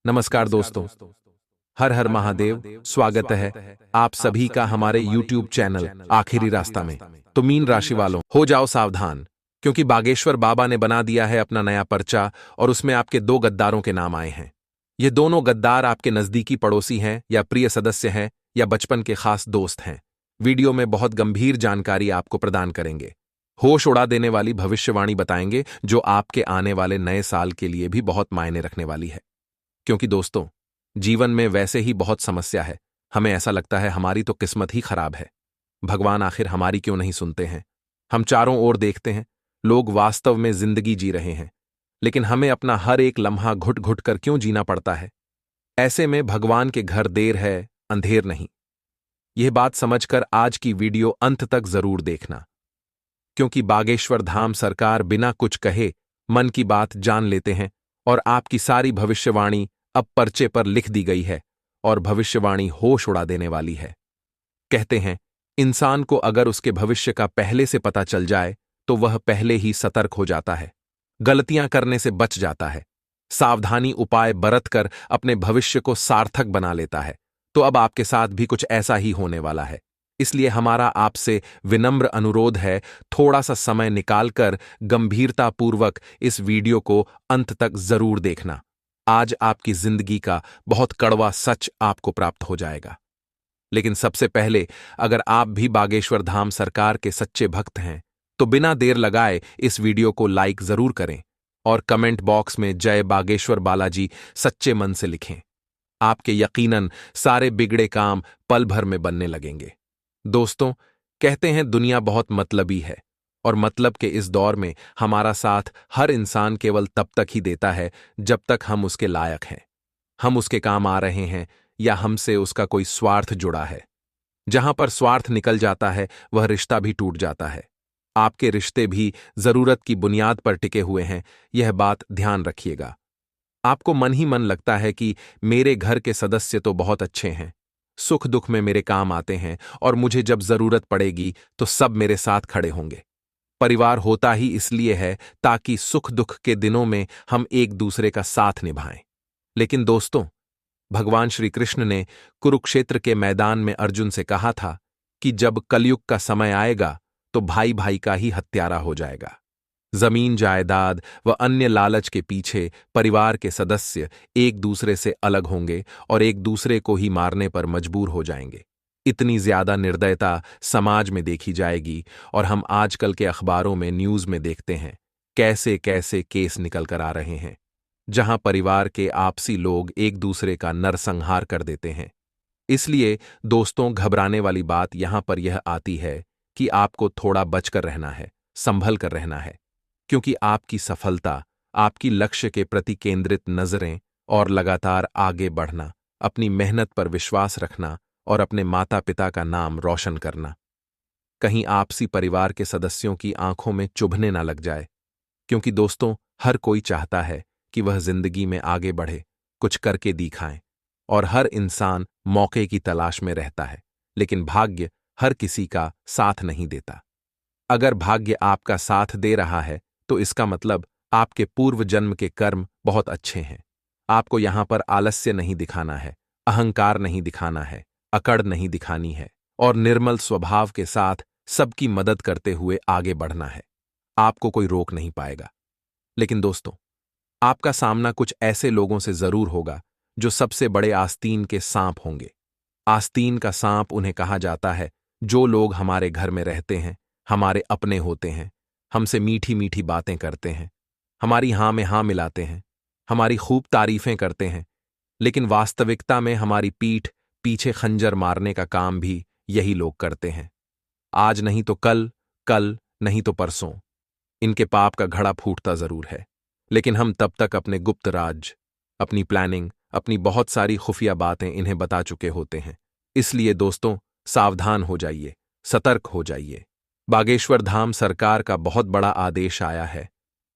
नमस्कार दोस्तों। हर हर महादेव। स्वागत है आप सभी का हमारे YouTube चैनल आखिरी रास्ता में। तो मीन राशि वालों, हो जाओ सावधान, क्योंकि बागेश्वर बाबा ने बना दिया है अपना नया पर्चा और उसमें आपके दो गद्दारों के नाम आए हैं। ये दोनों गद्दार आपके नजदीकी पड़ोसी हैं या प्रिय सदस्य हैं या बचपन के खास दोस्त हैं। वीडियो में बहुत गंभीर जानकारी आपको प्रदान करेंगे, होश उड़ा देने वाली भविष्यवाणी बताएंगे जो आपके आने वाले नए साल के लिए भी बहुत मायने रखने वाली है। क्योंकि दोस्तों, जीवन में वैसे ही बहुत समस्या है, हमें ऐसा लगता है हमारी तो किस्मत ही खराब है। भगवान आखिर हमारी क्यों नहीं सुनते हैं? हम चारों ओर देखते हैं, लोग वास्तव में जिंदगी जी रहे हैं, लेकिन हमें अपना हर एक लम्हा घुट घुट कर क्यों जीना पड़ता है? ऐसे में भगवान के घर देर है, अंधेर नहीं। यह बात समझकर आज की वीडियो अंत तक जरूर देखना, क्योंकि बागेश्वर धाम सरकार बिना कुछ कहे मन की बात जान लेते हैं और आपकी सारी भविष्यवाणी अब पर्चे पर लिख दी गई है और भविष्यवाणी होश उड़ा देने वाली है। कहते हैं, इंसान को अगर उसके भविष्य का पहले से पता चल जाए तो वह पहले ही सतर्क हो जाता है, गलतियां करने से बच जाता है, सावधानी उपाय बरतकर अपने भविष्य को सार्थक बना लेता है। तो अब आपके साथ भी कुछ ऐसा ही होने वाला है। इसलिए हमारा आपसे विनम्र अनुरोध है, थोड़ा सा समय निकालकर गंभीरतापूर्वक इस वीडियो को अंत तक जरूर देखना। आज आपकी जिंदगी का बहुत कड़वा सच आपको प्राप्त हो जाएगा। लेकिन सबसे पहले, अगर आप भी बागेश्वर धाम सरकार के सच्चे भक्त हैं तो बिना देर लगाए इस वीडियो को लाइक जरूर करें और कमेंट बॉक्स में जय बागेश्वर बालाजी सच्चे मन से लिखें। आपके यकीनन सारे बिगड़े काम पल भर में बनने लगेंगे। दोस्तों, कहते हैं दुनिया बहुत मतलबी है और मतलब के इस दौर में हमारा साथ हर इंसान केवल तब तक ही देता है जब तक हम उसके लायक हैं, हम उसके काम आ रहे हैं या हमसे उसका कोई स्वार्थ जुड़ा है। जहां पर स्वार्थ निकल जाता है वह रिश्ता भी टूट जाता है। आपके रिश्ते भी जरूरत की बुनियाद पर टिके हुए हैं, यह बात ध्यान रखिएगा। आपको मन ही मन लगता है कि मेरे घर के सदस्य तो बहुत अच्छे हैं, सुख दुख में मेरे काम आते हैं और मुझे जब जरूरत पड़ेगी तो सब मेरे साथ खड़े होंगे। परिवार होता ही इसलिए है ताकि सुख दुख के दिनों में हम एक दूसरे का साथ निभाएं। लेकिन दोस्तों, भगवान श्री कृष्ण ने कुरुक्षेत्र के मैदान में अर्जुन से कहा था कि जब कलयुग का समय आएगा तो भाई भाई का ही हत्यारा हो जाएगा। जमीन जायदाद व अन्य लालच के पीछे परिवार के सदस्य एक दूसरे से अलग होंगे और एक दूसरे को ही मारने पर मजबूर हो जाएंगे। इतनी ज्यादा निर्दयता समाज में देखी जाएगी और हम आजकल के अखबारों में न्यूज में देखते हैं कैसे कैसे केस निकल कर आ रहे हैं, जहां परिवार के आपसी लोग एक दूसरे का नरसंहार कर देते हैं। इसलिए दोस्तों, घबराने वाली बात यहां पर यह आती है कि आपको थोड़ा बचकर रहना है, संभल कर रहना है, क्योंकि आपकी सफलता, आपकी लक्ष्य के प्रति केंद्रित नजरें और लगातार आगे बढ़ना, अपनी मेहनत पर विश्वास रखना और अपने माता पिता का नाम रोशन करना कहीं आपसी परिवार के सदस्यों की आंखों में चुभने ना लग जाए। क्योंकि दोस्तों, हर कोई चाहता है कि वह जिंदगी में आगे बढ़े, कुछ करके दिखाएं, और हर इंसान मौके की तलाश में रहता है, लेकिन भाग्य हर किसी का साथ नहीं देता। अगर भाग्य आपका साथ दे रहा है तो इसका मतलब आपके पूर्व जन्म के कर्म बहुत अच्छे हैं। आपको यहां पर आलस्य नहीं दिखाना है, अहंकार नहीं दिखाना है, अकड़ नहीं दिखानी है और निर्मल स्वभाव के साथ सबकी मदद करते हुए आगे बढ़ना है। आपको कोई रोक नहीं पाएगा। लेकिन दोस्तों, आपका सामना कुछ ऐसे लोगों से जरूर होगा जो सबसे बड़े आस्तीन के सांप होंगे। आस्तीन का सांप उन्हें कहा जाता है जो लोग हमारे घर में रहते हैं, हमारे अपने होते हैं, हमसे मीठी मीठी बातें करते हैं, हमारी हां में हां मिलाते हैं, हमारी खूब तारीफें करते हैं, लेकिन वास्तविकता में हमारी पीठ पीछे खंजर मारने का काम भी यही लोग करते हैं। आज नहीं तो कल, कल नहीं तो परसों इनके पाप का घड़ा फूटता जरूर है, लेकिन हम तब तक अपने गुप्त राज, अपनी प्लानिंग, अपनी बहुत सारी खुफिया बातें इन्हें बता चुके होते हैं। इसलिए दोस्तों, सावधान हो जाइए, सतर्क हो जाइए। बागेश्वर धाम सरकार का बहुत बड़ा आदेश आया है।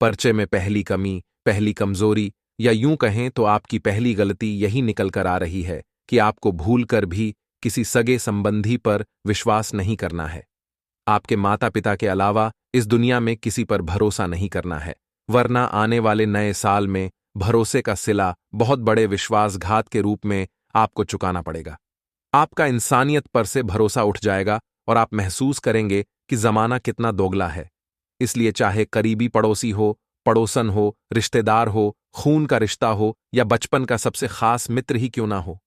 पर्चे में पहली कमी, पहली कमजोरी या यूं कहें तो आपकी पहली गलती यही निकल कर आ रही है कि आपको भूलकर भी किसी सगे संबंधी पर विश्वास नहीं करना है। आपके माता पिता के अलावा इस दुनिया में किसी पर भरोसा नहीं करना है, वरना आने वाले नए साल में भरोसे का सिला बहुत बड़े विश्वासघात के रूप में आपको चुकाना पड़ेगा। आपका इंसानियत पर से भरोसा उठ जाएगा और आप महसूस करेंगे कि जमाना कितना दोगला है। इसलिए चाहे करीबी पड़ोसी हो, पड़ोसन हो, रिश्तेदार हो, खून का रिश्ता हो या बचपन का सबसे खास मित्र ही क्यों ना हो,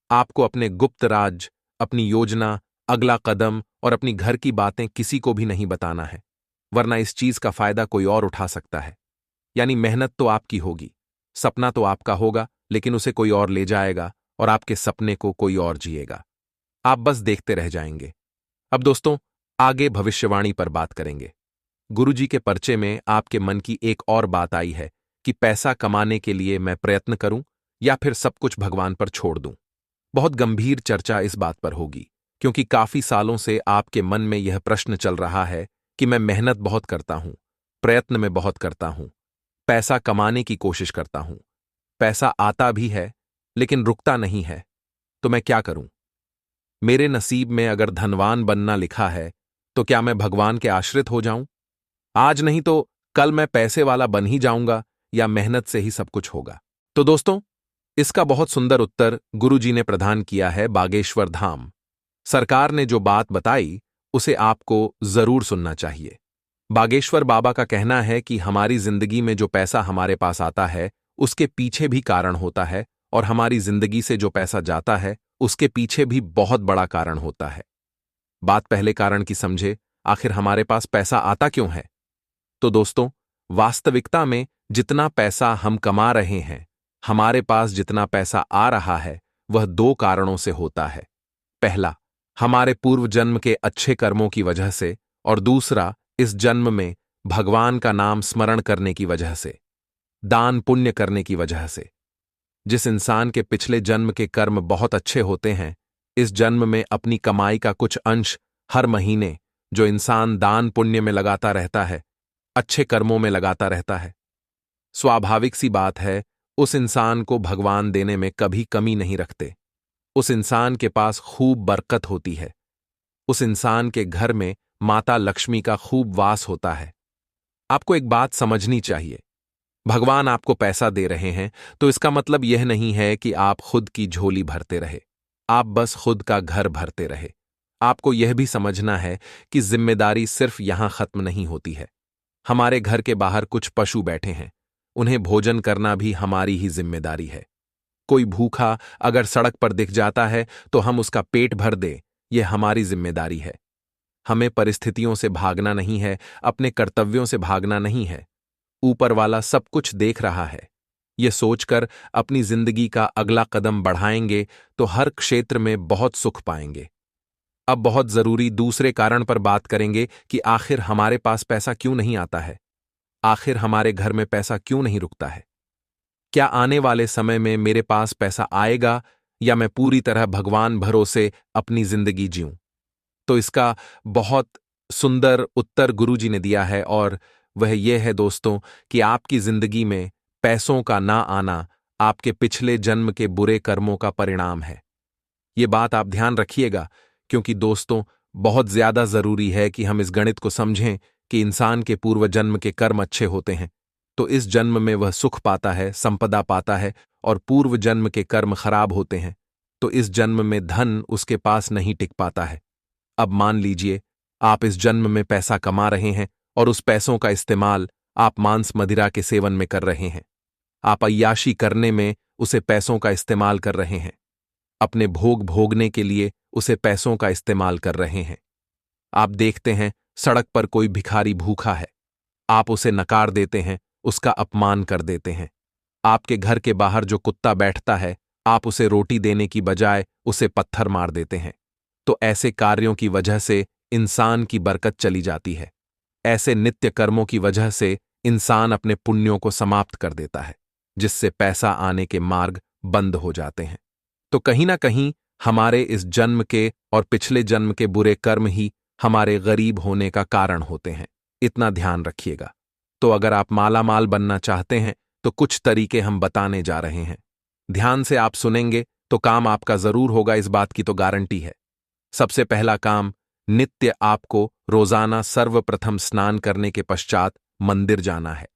आपको अपने गुप्त राज, अपनी योजना, अगला कदम और अपनी घर की बातें किसी को भी नहीं बताना है, वरना इस चीज का फायदा कोई और उठा सकता है। यानी मेहनत तो आपकी होगी, सपना तो आपका होगा, लेकिन उसे कोई और ले जाएगा और आपके सपने को कोई और जिएगा। आप बस देखते रह जाएंगे। अब दोस्तों, आगे भविष्यवाणी पर बात करेंगे। गुरुजी के पर्चे में आपके मन की एक और बात आई है कि पैसा कमाने के लिए मैं प्रयत्न करूं या फिर सब कुछ भगवान पर छोड़ दूं। बहुत गंभीर चर्चा इस बात पर होगी, क्योंकि काफी सालों से आपके मन में यह प्रश्न चल रहा है कि मैं मेहनत बहुत करता हूं, प्रयत्न में बहुत करता हूं, पैसा कमाने की कोशिश करता हूं, पैसा आता भी है लेकिन रुकता नहीं है, तो मैं क्या करूं? मेरे नसीब में अगर धनवान बनना लिखा है तो क्या मैं भगवान के आश्रित हो जाऊं? आज नहीं तो कल मैं पैसे वाला बन ही जाऊंगा या मेहनत से ही सब कुछ होगा? तो दोस्तों, इसका बहुत सुंदर उत्तर गुरुजी ने प्रदान किया है बागेश्वर धाम। सरकार ने जो बात बताई उसे आपको जरूर सुनना चाहिए। बागेश्वर बाबा का कहना है कि हमारी जिंदगी में जो पैसा हमारे पास आता है उसके पीछे भी कारण होता है, और हमारी जिंदगी से जो पैसा जाता है उसके पीछे भी बहुत बड़ा कारण होता है। बात पहले कारण की समझे, आखिर हमारे पास पैसा आता क्यों है? तो दोस्तों, वास्तविकता में जितना पैसा हम कमा रहे हैं, हमारे पास जितना पैसा आ रहा है, वह दो कारणों से होता है। पहला, हमारे पूर्व जन्म के अच्छे कर्मों की वजह से, और दूसरा, इस जन्म में भगवान का नाम स्मरण करने की वजह से, दान पुण्य करने की वजह से। जिस इंसान के पिछले जन्म के कर्म बहुत अच्छे होते हैं, इस जन्म में अपनी कमाई का कुछ अंश हर महीने जो इंसान दान पुण्य में लगाता रहता है, अच्छे कर्मों में लगाता रहता है, स्वाभाविक सी बात है उस इंसान को भगवान देने में कभी कमी नहीं रखते। उस इंसान के पास खूब बरकत होती है। उस इंसान के घर में माता लक्ष्मी का खूब वास होता है। आपको एक बात समझनी चाहिए, भगवान आपको पैसा दे रहे हैं तो इसका मतलब यह नहीं है कि आप खुद की झोली भरते रहे, आप बस खुद का घर भरते रहे। आपको यह भी समझना है कि जिम्मेदारी सिर्फ यहां खत्म नहीं होती है। हमारे घर के बाहर कुछ पशु बैठे हैं, उन्हें भोजन करना भी हमारी ही जिम्मेदारी है। कोई भूखा अगर सड़क पर दिख जाता है तो हम उसका पेट भर दे, यह हमारी जिम्मेदारी है। हमें परिस्थितियों से भागना नहीं है, अपने कर्तव्यों से भागना नहीं है। ऊपर वाला सब कुछ देख रहा है। ये सोचकर अपनी जिंदगी का अगला कदम बढ़ाएंगे तो हर क्षेत्र में बहुत सुख पाएंगे। अब बहुत जरूरी दूसरे कारण पर बात करेंगे कि आखिर हमारे पास पैसा क्यों नहीं आता है, आखिर हमारे घर में पैसा क्यों नहीं रुकता है। क्या आने वाले समय में मेरे पास पैसा आएगा या मैं पूरी तरह भगवान भरोसे अपनी जिंदगी जीऊं? तो इसका बहुत सुंदर उत्तर गुरुजी ने दिया है, और वह यह है दोस्तों कि आपकी जिंदगी में पैसों का ना आना आपके पिछले जन्म के बुरे कर्मों का परिणाम है। ये बात आप ध्यान रखिएगा, क्योंकि दोस्तों बहुत ज्यादा जरूरी है कि हम इस गणित को समझें कि इंसान के पूर्व जन्म के कर्म अच्छे होते हैं तो इस जन्म में वह सुख पाता है, संपदा पाता है, और पूर्व जन्म के कर्म खराब होते हैं तो इस जन्म में धन उसके पास नहीं टिक पाता है। अब मान लीजिए आप इस जन्म में पैसा कमा रहे हैं और उस पैसों का इस्तेमाल आप मांस मदिरा के सेवन में कर रहे हैं, आप अय्याशी करने में उसे पैसों का इस्तेमाल कर रहे हैं, अपने भोग भोगने के लिए उसे पैसों का इस्तेमाल कर रहे हैं। आप देखते हैं सड़क पर कोई भिखारी भूखा है, आप उसे नकार देते हैं, उसका अपमान कर देते हैं। आपके घर के बाहर जो कुत्ता बैठता है, आप उसे रोटी देने की बजाय उसे पत्थर मार देते हैं। तो ऐसे कार्यों की वजह से इंसान की बरकत चली जाती है। ऐसे नित्य कर्मों की वजह से इंसान अपने पुण्यों को समाप्त कर देता है, जिससे पैसा आने के मार्ग बंद हो जाते हैं। तो कहीं ना कहीं हमारे इस जन्म के और पिछले जन्म के बुरे कर्म ही हमारे गरीब होने का कारण होते हैं। इतना ध्यान रखिएगा। तो अगर आप मालामाल बनना चाहते हैं तो कुछ तरीके हम बताने जा रहे हैं। ध्यान से आप सुनेंगे तो काम आपका जरूर होगा, इस बात की तो गारंटी है। सबसे पहला काम, नित्य आपको रोजाना सर्वप्रथम स्नान करने के पश्चात मंदिर जाना है,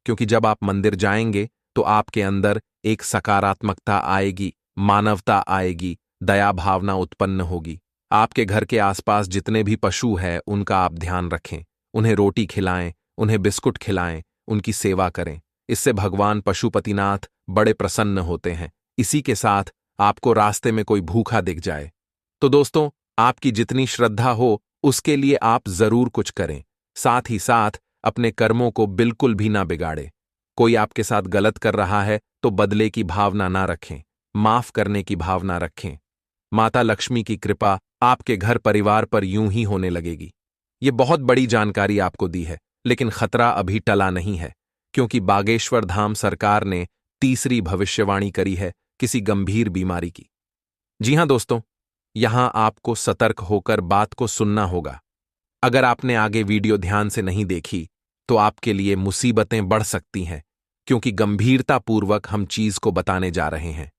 क्योंकि जब आप मंदिर जाएंगे तो आपके अंदर एक सकारात्मकता आएगी, मानवता आएगी, दया भावना उत्पन्न होगी। आपके घर के आसपास जितने भी पशु हैं उनका आप ध्यान रखें, उन्हें रोटी खिलाएं, उन्हें बिस्कुट खिलाएं, उनकी सेवा करें। इससे भगवान पशुपतिनाथ बड़े प्रसन्न होते हैं। इसी के साथ आपको रास्ते में कोई भूखा दिख जाए तो दोस्तों, आपकी जितनी श्रद्धा हो उसके लिए आप जरूर कुछ करें। साथ ही साथ अपने कर्मों को बिल्कुल भी ना बिगाड़े। कोई आपके साथ गलत कर रहा है तो बदले की भावना ना रखें, माफ करने की भावना रखें। माता लक्ष्मी की कृपा आपके घर परिवार पर यूं ही होने लगेगी। ये बहुत बड़ी जानकारी आपको दी है, लेकिन खतरा अभी टला नहीं है, क्योंकि बागेश्वर धाम सरकार ने तीसरी भविष्यवाणी करी है किसी गंभीर बीमारी की। जी हां दोस्तों, यहां आपको सतर्क होकर बात को सुनना होगा। अगर आपने आगे वीडियो ध्यान से नहीं देखी तो आपके लिए मुसीबतें बढ़ सकती हैं, क्योंकि गंभीरतापूर्वक हम चीज को बताने जा रहे हैं।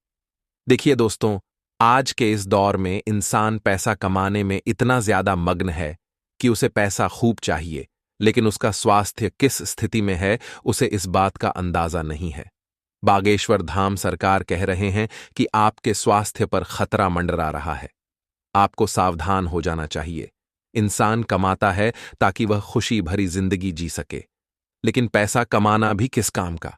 देखिए दोस्तों, आज के इस दौर में इंसान पैसा कमाने में इतना ज्यादा मग्न है कि उसे पैसा खूब चाहिए, लेकिन उसका स्वास्थ्य किस स्थिति में है उसे इस बात का अंदाजा नहीं है। बागेश्वर धाम सरकार कह रहे हैं कि आपके स्वास्थ्य पर खतरा मंडरा रहा है। आपको सावधान हो जाना चाहिए। इंसान कमाता है ताकि वह खुशी भरी जिंदगी जी सके, लेकिन पैसा कमाना भी किस काम का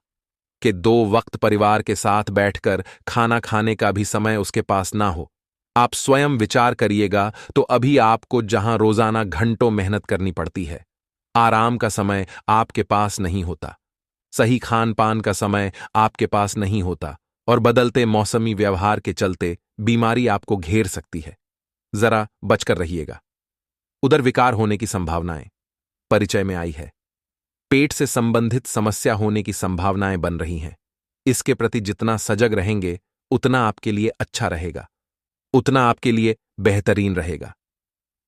कि 2 वक्त परिवार के साथ बैठकर खाना खाने का भी समय उसके पास ना हो। आप स्वयं विचार करिएगा तो अभी आपको जहां रोजाना घंटों मेहनत करनी पड़ती है, आराम का समय आपके पास नहीं होता, सही खान पान का समय आपके पास नहीं होता, और बदलते मौसमी व्यवहार के चलते बीमारी आपको घेर सकती है। जरा बचकर रहिएगा। उदर विकार होने की संभावनाएं परिचय में आई है। पेट से संबंधित समस्या होने की संभावनाएं बन रही हैं। इसके प्रति जितना सजग रहेंगे उतना आपके लिए अच्छा रहेगा, उतना आपके लिए बेहतरीन रहेगा।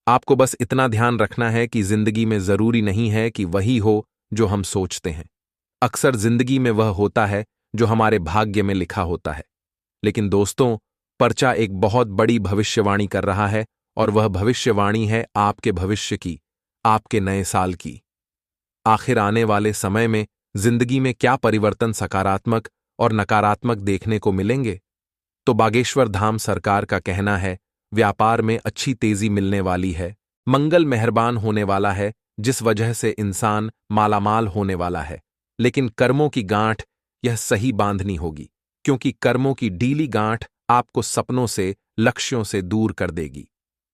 आपको बस इतना ध्यान रखना है कि जिंदगी में जरूरी नहीं है कि वही हो जो हम सोचते हैं। अक्सर जिंदगी में वह होता है जो हमारे भाग्य में लिखा होता है। लेकिन दोस्तों, पर्चा एक बहुत बड़ी भविष्यवाणी कर रहा है, और वह भविष्यवाणी है आपके भविष्य की, आपके नए साल की। आखिर आने वाले समय में जिंदगी में क्या परिवर्तन सकारात्मक और नकारात्मक देखने को मिलेंगे? तो बागेश्वर धाम सरकार का कहना है, व्यापार में अच्छी तेजी मिलने वाली है, मंगल मेहरबान होने वाला है, जिस वजह से इंसान मालामाल होने वाला है। लेकिन कर्मों की गांठ यह सही बांधनी होगी, क्योंकि कर्मों की ढीली गांठ आपको सपनों से, लक्ष्यों से दूर कर देगी।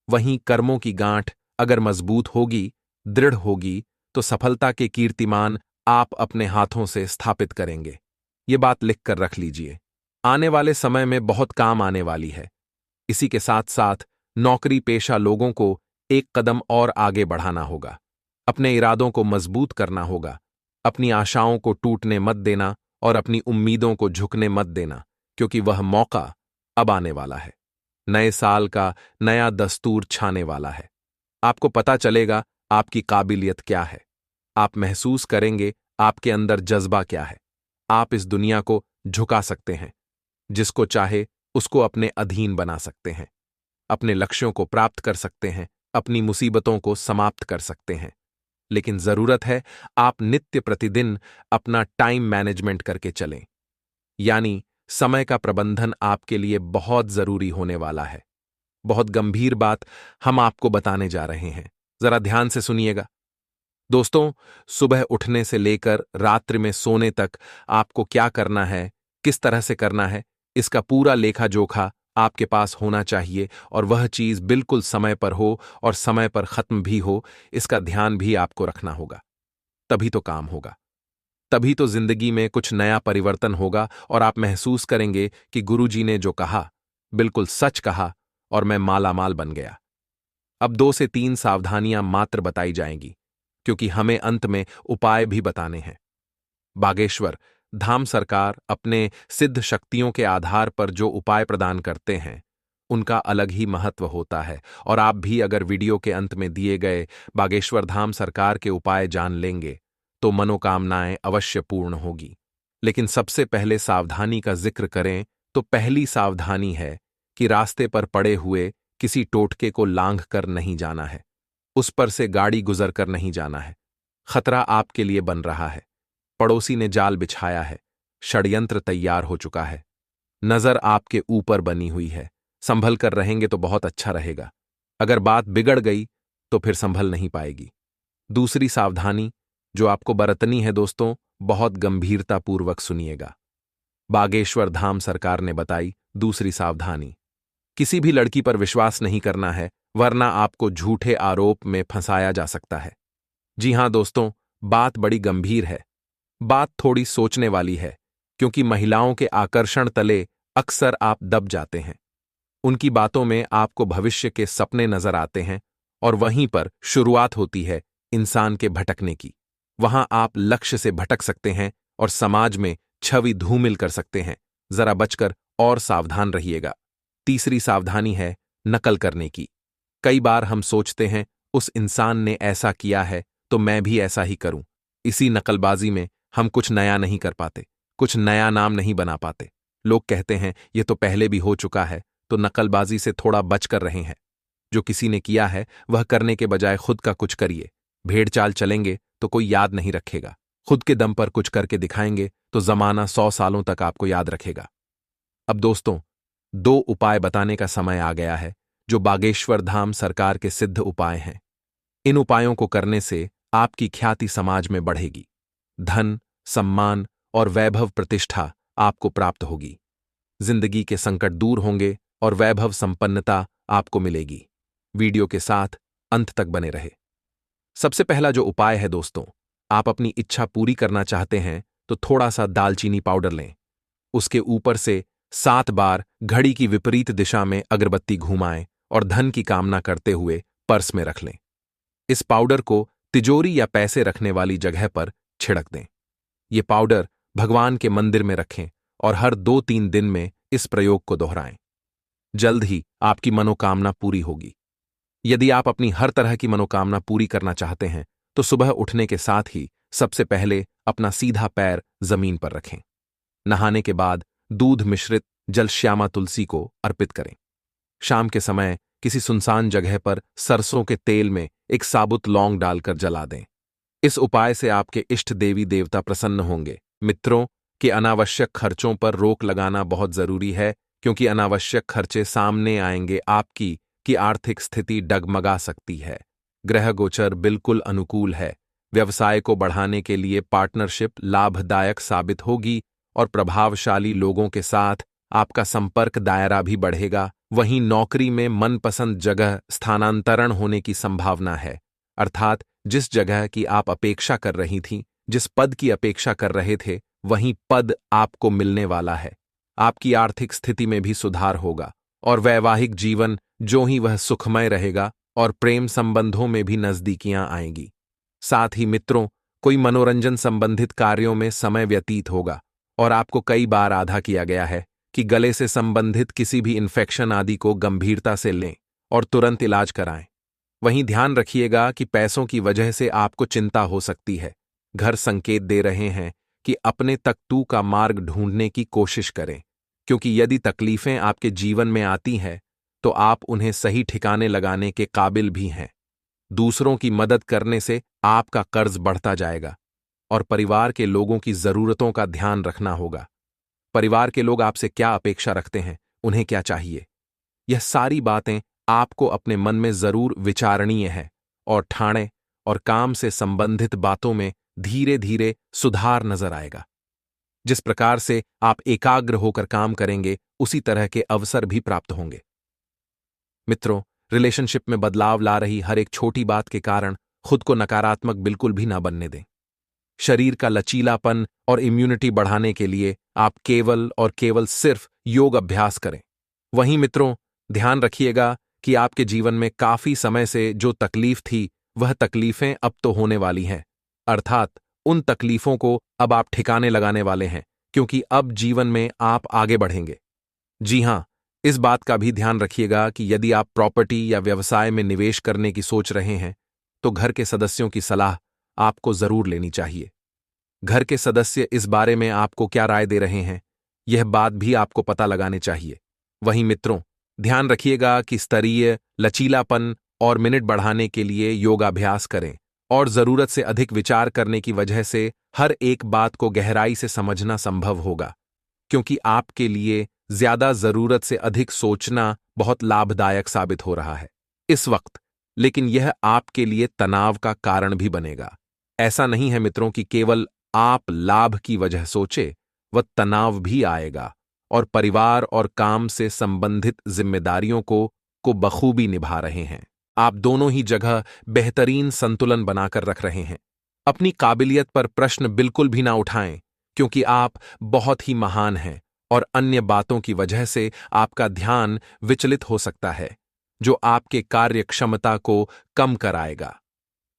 वहीं कर्मों की गांठ अगर मजबूत होगी, दृढ़ होगी, तो सफलता के कीर्तिमान आप अपने हाथों से स्थापित करेंगे। ये बात लिखकर रख लीजिए। आने वाले समय में बहुत काम आने वाली है। इसी के साथ साथ नौकरी पेशा लोगों को एक कदम और आगे बढ़ाना होगा, अपने इरादों को मजबूत करना होगा, अपनी आशाओं को टूटने मत देना और अपनी उम्मीदों को झुकने मत देना, क्योंकि वह मौका अब आने वाला है। नए साल का नया दस्तूर छाने वाला है। आपको पता चलेगा आपकी काबिलियत क्या है। आप महसूस करेंगे आपके अंदर जज्बा क्या है। आप इस दुनिया को झुका सकते हैं, जिसको चाहे उसको अपने अधीन बना सकते हैं, अपने लक्ष्यों को प्राप्त कर सकते हैं, अपनी मुसीबतों को समाप्त कर सकते हैं। लेकिन जरूरत है आप नित्य प्रतिदिन अपना टाइम मैनेजमेंट करके चलें। यानी समय का प्रबंधन आपके लिए बहुत जरूरी होने वाला है। बहुत गंभीर बात हम आपको बताने जा रहे हैं, जरा ध्यान से सुनिएगा। दोस्तों, सुबह उठने से लेकर रात्रि में सोने तक आपको क्या करना है, किस तरह से करना है, इसका पूरा लेखा जोखा आपके पास होना चाहिए, और वह चीज बिल्कुल समय पर हो और समय पर खत्म भी हो, इसका ध्यान भी आपको रखना होगा। तभी तो काम होगा, तभी तो जिंदगी में कुछ नया परिवर्तन होगा, और आप महसूस करेंगे कि गुरुजी ने जो कहा बिल्कुल सच कहा और मैं मालामाल बन गया। अब 2 से 3 सावधानियां मात्र बताई जाएंगी, क्योंकि हमें अंत में उपाय भी बताने हैं। बागेश्वर धाम सरकार अपने सिद्ध शक्तियों के आधार पर जो उपाय प्रदान करते हैं उनका अलग ही महत्व होता है, और आप भी अगर वीडियो के अंत में दिए गए बागेश्वर धाम सरकार के उपाय जान लेंगे तो मनोकामनाएं अवश्य पूर्ण होगी। लेकिन सबसे पहले सावधानी का जिक्र करें तो पहली सावधानी है कि रास्ते पर पड़े हुए किसी टोटके को लांघ कर नहीं जाना है, उस पर से गाड़ी गुजर कर नहीं जाना है। खतरा आपके लिए बन रहा है। पड़ोसी ने जाल बिछाया है, षड्यंत्र तैयार हो चुका है। नजर आपके ऊपर बनी हुई है। संभल कर रहेंगे तो बहुत अच्छा रहेगा। अगर बात बिगड़ गई तो फिर संभल नहीं पाएगी। दूसरी सावधानी जो आपको बरतनी है दोस्तों, बहुत गंभीरतापूर्वक सुनिएगा। बागेश्वर धाम सरकार ने बताई दूसरी सावधानी। किसी भी लड़की पर विश्वास नहीं करना है, वरना आपको झूठे आरोप में फंसाया जा सकता है। जी हां दोस्तों, बात बड़ी गंभीर है। बात थोड़ी सोचने वाली है, क्योंकि महिलाओं के आकर्षण तले अक्सर आप दब जाते हैं। उनकी बातों में आपको भविष्य के सपने नजर आते हैं और वहीं पर शुरुआत होती है इंसान के भटकने की। वहां आप लक्ष्य से भटक सकते हैं और समाज में छवि धूमिल कर सकते हैं। जरा बचकर और सावधान रहिएगा। तीसरी सावधानी है नकल करने की। कई बार हम सोचते हैं उस इंसान ने ऐसा किया है तो मैं भी ऐसा ही करूं। इसी नकलबाजी में हम कुछ नया नहीं कर पाते, कुछ नया नाम नहीं बना पाते। लोग कहते हैं ये तो पहले भी हो चुका है, तो नकलबाजी से थोड़ा बच कर रहे हैं। जो किसी ने किया है वह करने के बजाय खुद का कुछ करिए। भेड़चाल चलेंगे तो कोई याद नहीं रखेगा। खुद के दम पर कुछ करके दिखाएंगे तो जमाना 100 सालों तक आपको याद रखेगा। अब दोस्तों, 2 उपाय बताने का समय आ गया है जो बागेश्वर धाम सरकार के सिद्ध उपाय हैं। इन उपायों को करने से आपकी ख्याति समाज में बढ़ेगी। धन, सम्मान और वैभव प्रतिष्ठा आपको प्राप्त होगी। जिंदगी के संकट दूर होंगे और वैभव संपन्नता आपको मिलेगी। वीडियो के साथ अंत तक बने रहे। सबसे पहला जो उपाय है दोस्तों, आप अपनी इच्छा पूरी करना चाहते हैं तो थोड़ा सा दालचीनी पाउडर लें। उसके ऊपर से 7 बार घड़ी की विपरीत दिशा में अगरबत्ती घुमाएं और धन की कामना करते हुए पर्स में रख लें। इस पाउडर को तिजोरी या पैसे रखने वाली जगह पर छिड़क दें। ये पाउडर भगवान के मंदिर में रखें और हर 2-3 दिन में इस प्रयोग को दोहराएं। जल्द ही आपकी मनोकामना पूरी होगी। यदि आप अपनी हर तरह की मनोकामना पूरी करना चाहते हैं तो सुबह उठने के साथ ही सबसे पहले अपना सीधा पैर जमीन पर रखें। नहाने के बाद दूध मिश्रित जल श्यामा तुलसी को अर्पित करें। शाम के समय किसी सुनसान जगह पर सरसों के तेल में एक साबुत लौंग डालकर जला दें। इस उपाय से आपके इष्ट देवी देवता प्रसन्न होंगे। मित्रों, कि अनावश्यक खर्चों पर रोक लगाना बहुत जरूरी है, क्योंकि अनावश्यक खर्चे सामने आएंगे आपकी कि आर्थिक स्थिति डगमगा सकती है। ग्रह गोचर बिल्कुल अनुकूल है। व्यवसाय को बढ़ाने के लिए पार्टनरशिप लाभदायक साबित होगी और प्रभावशाली लोगों के साथ आपका संपर्क दायरा भी बढ़ेगा। वहीं नौकरी में मनपसंद जगह स्थानांतरण होने की संभावना है, अर्थात जिस जगह की आप अपेक्षा कर रही थीं, जिस पद की अपेक्षा कर रहे थे, वहीं पद आपको मिलने वाला है। आपकी आर्थिक स्थिति में भी सुधार होगा और वैवाहिक जीवन जो ही वह सुखमय रहेगा और प्रेम संबंधों में भी नजदीकियां आएंगी। साथ ही मित्रों, कोई मनोरंजन संबंधित कार्यों में समय व्यतीत होगा और आपको कई बार आधा किया गया है कि गले से संबंधित किसी भी इन्फेक्शन आदि को गंभीरता से लें और तुरंत इलाज कराएं। वहीं ध्यान रखिएगा कि पैसों की वजह से आपको चिंता हो सकती है। घर संकेत दे रहे हैं कि अपने तख्तू का मार्ग ढूंढने की कोशिश करें, क्योंकि यदि तकलीफें आपके जीवन में आती हैं तो आप उन्हें सही ठिकाने लगाने के काबिल भी हैं। दूसरों की मदद करने से आपका कर्ज बढ़ता जाएगा और परिवार के लोगों की जरूरतों का ध्यान रखना होगा। परिवार के लोग आपसे क्या अपेक्षा रखते हैं, उन्हें क्या चाहिए, यह सारी बातें आपको अपने मन में जरूर विचारणीय है और ठाणे और काम से संबंधित बातों में धीरे धीरे सुधार नजर आएगा। जिस प्रकार से आप एकाग्र होकर काम करेंगे, उसी तरह के अवसर भी प्राप्त होंगे। मित्रों, रिलेशनशिप में बदलाव ला रही हर एक छोटी बात के कारण खुद को नकारात्मक बिल्कुल भी ना बनने दें। शरीर का लचीलापन और इम्यूनिटी बढ़ाने के लिए आप केवल और केवल सिर्फ योग अभ्यास करें। वहीं मित्रों, ध्यान रखिएगा कि आपके जीवन में काफी समय से जो तकलीफ थी, वह तकलीफें अब तो होने वाली हैं, अर्थात उन तकलीफों को अब आप ठिकाने लगाने वाले हैं, क्योंकि अब जीवन में आप आगे बढ़ेंगे। जी हां, इस बात का भी ध्यान रखिएगा कि यदि आप प्रॉपर्टी या व्यवसाय में निवेश करने की सोच रहे हैं तो घर के सदस्यों की सलाह आपको जरूर लेनी चाहिए। घर के सदस्य इस बारे में आपको क्या राय दे रहे हैं, यह बात भी आपको पता लगाने चाहिए। वहीं मित्रों, ध्यान रखिएगा कि स्तरीय लचीलापन और मिनट बढ़ाने के लिए योगाभ्यास करें और जरूरत से अधिक विचार करने की वजह से हर एक बात को गहराई से समझना संभव होगा, क्योंकि आपके लिए ज्यादा जरूरत से अधिक सोचना बहुत लाभदायक साबित हो रहा है इस वक्त। लेकिन यह आपके लिए तनाव का कारण भी बनेगा। ऐसा नहीं है मित्रों कि केवल आप लाभ की वजह सोचे, वह तनाव भी आएगा और परिवार और काम से संबंधित जिम्मेदारियों को बखूबी निभा रहे हैं। आप दोनों ही जगह बेहतरीन संतुलन बनाकर रख रहे हैं। अपनी काबिलियत पर प्रश्न बिल्कुल भी ना उठाएं, क्योंकि आप बहुत ही महान हैं और अन्य बातों की वजह से आपका ध्यान विचलित हो सकता है, जो आपके कार्य क्षमता को कम कराएगा।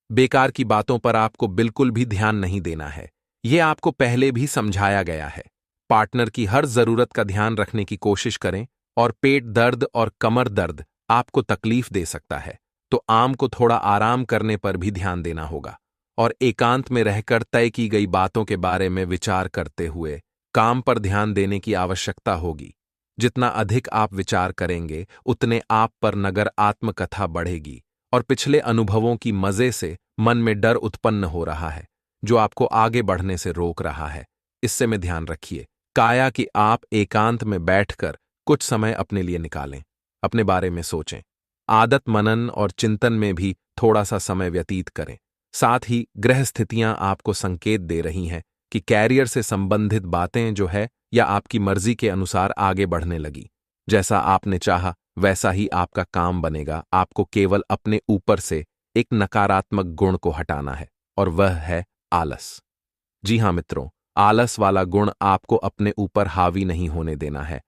बेकार की बातों पर आपको बिल्कुल भी ध्यान नहीं देना है, यह आपको पहले भी समझाया गया है। पार्टनर की हर जरूरत का ध्यान रखने की कोशिश करें, और पेट दर्द और कमर दर्द आपको तकलीफ दे सकता है, तो आम को थोड़ा आराम करने पर भी ध्यान देना होगा और एकांत में रहकर तय की गई बातों के बारे में विचार करते हुए काम पर ध्यान देने की आवश्यकता होगी। जितना अधिक आप विचार करेंगे, उतने आप पर नगर आत्मकथा बढ़ेगी और पिछले अनुभवों की मजे से मन में डर उत्पन्न हो रहा है, जो आपको आगे बढ़ने से रोक रहा है। इससे में ध्यान रखिए काया कि आप एकांत में बैठकर कुछ समय अपने लिए निकालें, अपने बारे में सोचें, आदत मनन और चिंतन में भी थोड़ा सा समय व्यतीत करें। साथ ही ग्रह स्थितियां आपको संकेत दे रही हैं कि कैरियर से संबंधित बातें जो है या आपकी मर्जी के अनुसार आगे बढ़ने लगी। जैसा आपने चाहा वैसा ही आपका काम बनेगा। आपको केवल अपने ऊपर से एक नकारात्मक गुण को हटाना है, और वह है आलस। जी हां मित्रों, आलस वाला गुण आपको अपने ऊपर हावी नहीं होने देना है।